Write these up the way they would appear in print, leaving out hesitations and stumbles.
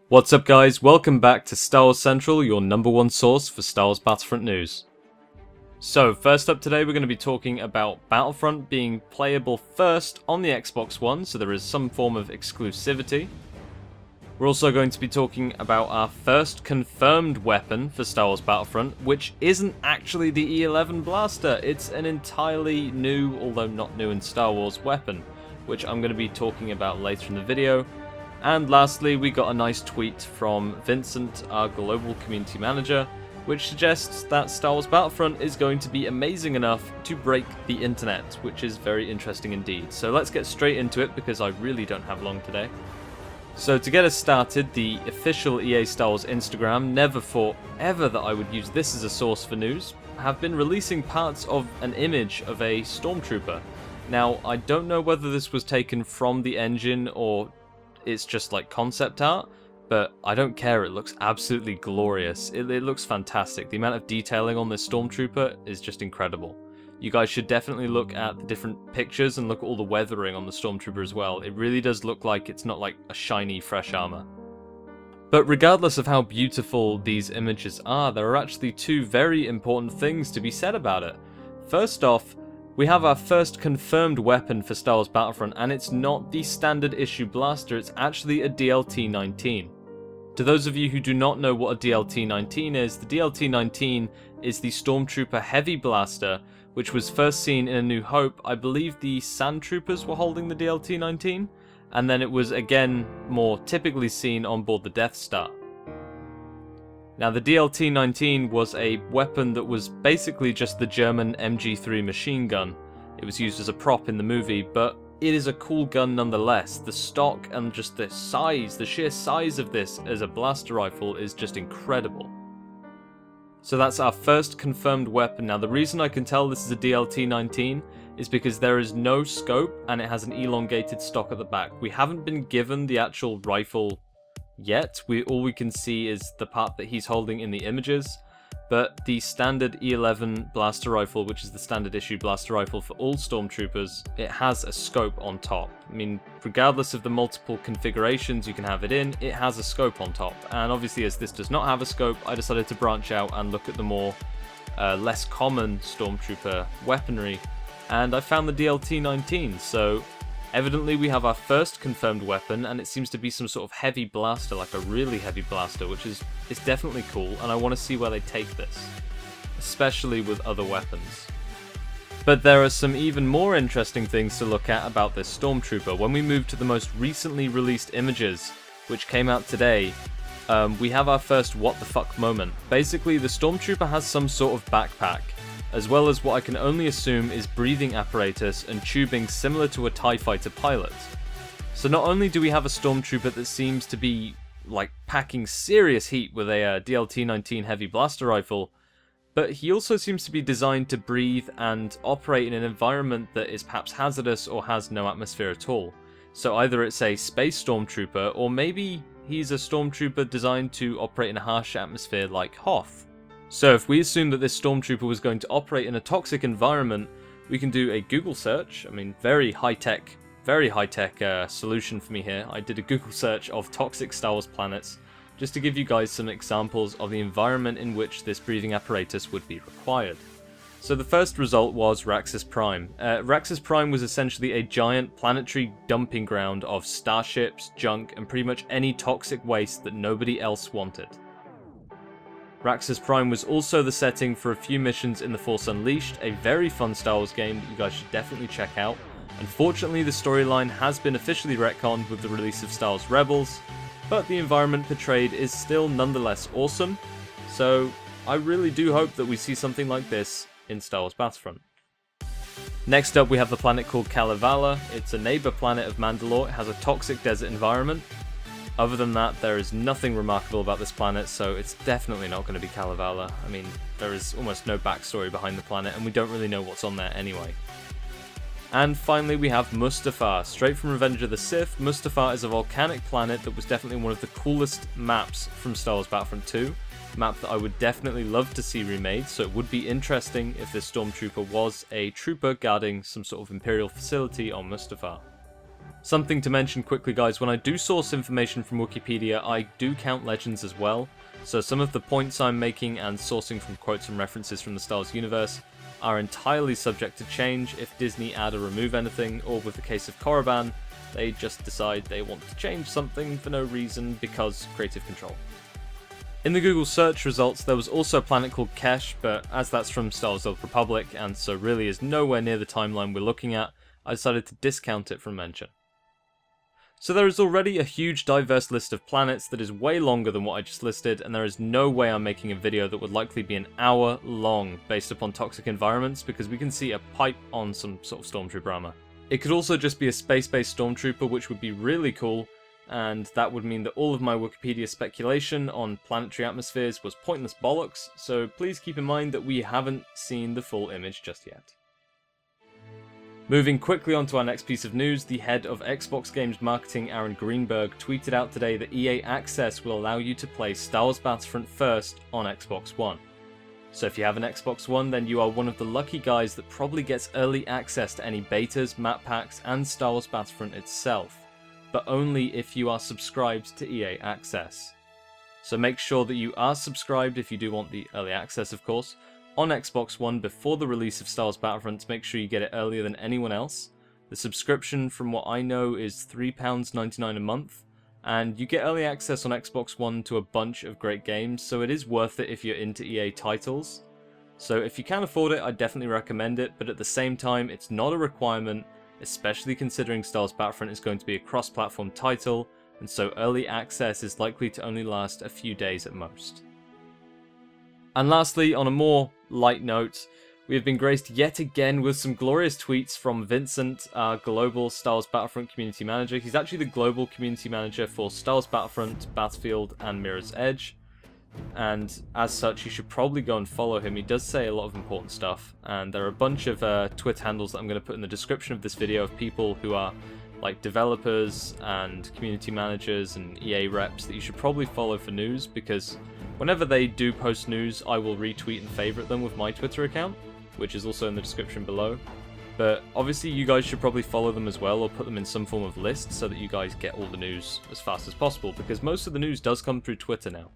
What's up guys, welcome back to Star Wars Central, your number one source for Star Wars Battlefront news. So first up today we're going to be talking about Battlefront being playable first on the Xbox One, so there is some form of exclusivity. We're also going to be talking about our first confirmed weapon for Star Wars Battlefront, which isn't actually the E11 blaster, it's an entirely new, although not new in Star Wars, weapon, which I'm going to be talking about later in the video. And lastly, we got a nice tweet from Vincent, our global community manager, which suggests that Star Wars Battlefront is going to be amazing enough to break the internet, which is very interesting indeed. So let's get straight into it because I really don't have long today. So to get us started, the official EA Star Wars Instagram, never thought ever that I would use this as a source for news, have been releasing parts of an image of a stormtrooper. Now, I don't know whether this was taken from the engine or it's just like concept art, but I don't care, it looks absolutely glorious. It looks fantastic. The amount of detailing on this stormtrooper is just incredible. You guys should definitely look at the different pictures and look at all the weathering on the stormtrooper as well. It really does look like it's not like a shiny, fresh armor. But regardless of how beautiful these images are, there are actually two very important things to be said about it. First off, we have our first confirmed weapon for Star Wars Battlefront, and it's not the standard issue blaster, it's actually a DLT-19. To those of you who do not know what a DLT-19 is, the DLT-19 is the Stormtrooper Heavy Blaster, which was first seen in A New Hope. I believe the Sand Troopers were holding the DLT-19, and then it was again more typically seen on board the Death Star. Now the DLT-19 was a weapon that was basically just the German MG3 machine gun. It was used as a prop in the movie, but it is a cool gun nonetheless. The stock and just the size, the sheer size of this as a blaster rifle is just incredible. So that's our first confirmed weapon. Now the reason I can tell this is a DLT-19 is because there is no scope and it has an elongated stock at the back. We haven't been given the actual rifle yet. All we can see is the part that he's holding in the images, but the standard E11 blaster rifle, which is the standard issue blaster rifle for all stormtroopers, it has a scope on top. I mean, regardless of the multiple configurations you can have it in, it has a scope on top. And obviously, as this does not have a scope, I decided to branch out and look at the more less common stormtrooper weaponry, and I found the DLT-19. So evidently we have our first confirmed weapon, and it seems to be some sort of heavy blaster, like a really heavy blaster, which is definitely cool, and I want to see where they take this, especially with other weapons. But there are some even more interesting things to look at about this stormtrooper. When we move to the most recently released images, which came out today, we have our first what the fuck moment. Basically, the stormtrooper has some sort of backpack, as well as what I can only assume is breathing apparatus and tubing similar to a TIE fighter pilot. So not only do we have a stormtrooper that seems to be like packing serious heat with a DLT-19 heavy blaster rifle, but he also seems to be designed to breathe and operate in an environment that is perhaps hazardous or has no atmosphere at all. So either it's a space stormtrooper, or maybe he's a stormtrooper designed to operate in a harsh atmosphere like Hoth. So if we assume that this stormtrooper was going to operate in a toxic environment, we can do a Google search. I mean, very high-tech solution for me here. I did a Google search of toxic Star Wars planets, just to give you guys some examples of the environment in which this breathing apparatus would be required. So the first result was Raxus Prime. Raxus Prime was essentially a giant planetary dumping ground of starships, junk, and pretty much any toxic waste that nobody else wanted. Raxus Prime was also the setting for a few missions in The Force Unleashed, a very fun Star Wars game that you guys should definitely check out. Unfortunately, the storyline has been officially retconned with the release of Star Wars Rebels, but the environment portrayed is still nonetheless awesome, so I really do hope that we see something like this in Star Wars Battlefront. Next up, we have the planet called Kalevala. It's a neighbor planet of Mandalore. It has a toxic desert environment. Other than that, there is nothing remarkable about this planet, so it's definitely not going to be Kalevala. I mean, there is almost no backstory behind the planet, and we don't really know what's on there anyway. And finally, we have Mustafar. Straight from Revenge of the Sith, Mustafar is a volcanic planet that was definitely one of the coolest maps from Star Wars Battlefront 2. A map that I would definitely love to see remade, so it would be interesting if this stormtrooper was a trooper guarding some sort of Imperial facility on Mustafar. Something to mention quickly guys, when I do source information from Wikipedia, I do count legends as well. So some of the points I'm making and sourcing from quotes and references from the Star Wars universe are entirely subject to change if Disney add or remove anything, or with the case of Korriban, they just decide they want to change something for no reason because creative control. In the Google search results there was also a planet called Kesh, but as that's from Star Wars: The Old Republic and so really is nowhere near the timeline we're looking at, I decided to discount it from mention. So there is already a huge diverse list of planets that is way longer than what I just listed, and there is no way I'm making a video that would likely be an hour long based upon toxic environments, because we can see a pipe on some sort of stormtrooper armor. It could also just be a space-based stormtrooper, which would be really cool, and that would mean that all of my Wikipedia speculation on planetary atmospheres was pointless bollocks, so please keep in mind that we haven't seen the full image just yet. Moving quickly on to our next piece of news, the head of Xbox Games Marketing, Aaron Greenberg, tweeted out today that EA Access will allow you to play Star Wars Battlefront first on Xbox One. So if you have an Xbox One, then you are one of the lucky guys that probably gets early access to any betas, map packs, and Star Wars Battlefront itself, but only if you are subscribed to EA Access. So make sure that you are subscribed if you do want the early access, of course, on Xbox One before the release of Star Wars Battlefront to make sure you get it earlier than anyone else. The subscription, from what I know, is £3.99 a month, and you get early access on Xbox One to a bunch of great games, so it is worth it if you're into EA titles. So if you can afford it, I definitely recommend it, but at the same time, it's not a requirement, especially considering Star Wars Battlefront is going to be a cross-platform title, and so early access is likely to only last a few days at most. And lastly, on a more light note, we have been graced yet again with some glorious tweets from Vincent, our global Star Wars Battlefront community manager. He's actually the global community manager for Star Wars Battlefront, Battlefield, and Mirror's Edge. And as such, you should probably go and follow him. He does say a lot of important stuff, and there are a bunch of Twitter handles that I'm going to put in the description of this video of people who are like developers and community managers and EA reps that you should probably follow for news, because whenever they do post news, I will retweet and favorite them with my Twitter account, which is also in the description below. But obviously you guys should probably follow them as well, or put them in some form of list so that you guys get all the news as fast as possible, because most of the news does come through Twitter now.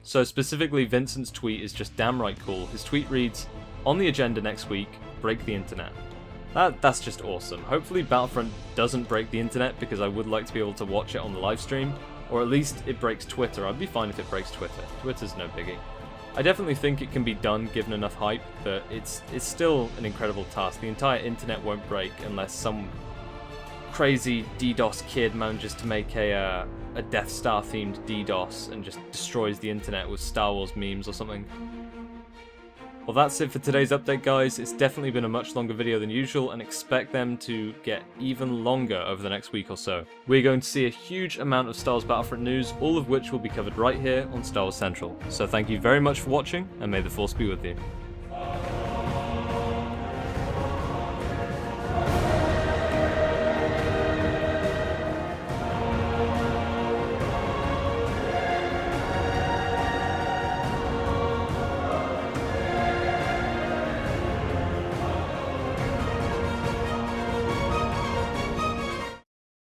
So specifically, Vincent's tweet is just damn right cool. His tweet reads, "On the agenda next week, break the internet." That's just awesome. Hopefully Battlefront doesn't break the internet, because I would like to be able to watch it on the live stream, or at least it breaks Twitter. I'd be fine if it breaks Twitter. Twitter's no biggie. I definitely think it can be done given enough hype, but it's still an incredible task. The entire internet won't break unless some crazy DDoS kid manages to make a Death Star themed DDoS and just destroys the internet with Star Wars memes or something. Well, that's it for today's update, guys. It's definitely been a much longer video than usual, and expect them to get even longer over the next week or so. We're going to see a huge amount of Star Wars Battlefront news, all of which will be covered right here on Star Wars Central. So thank you very much for watching, and may the Force be with you.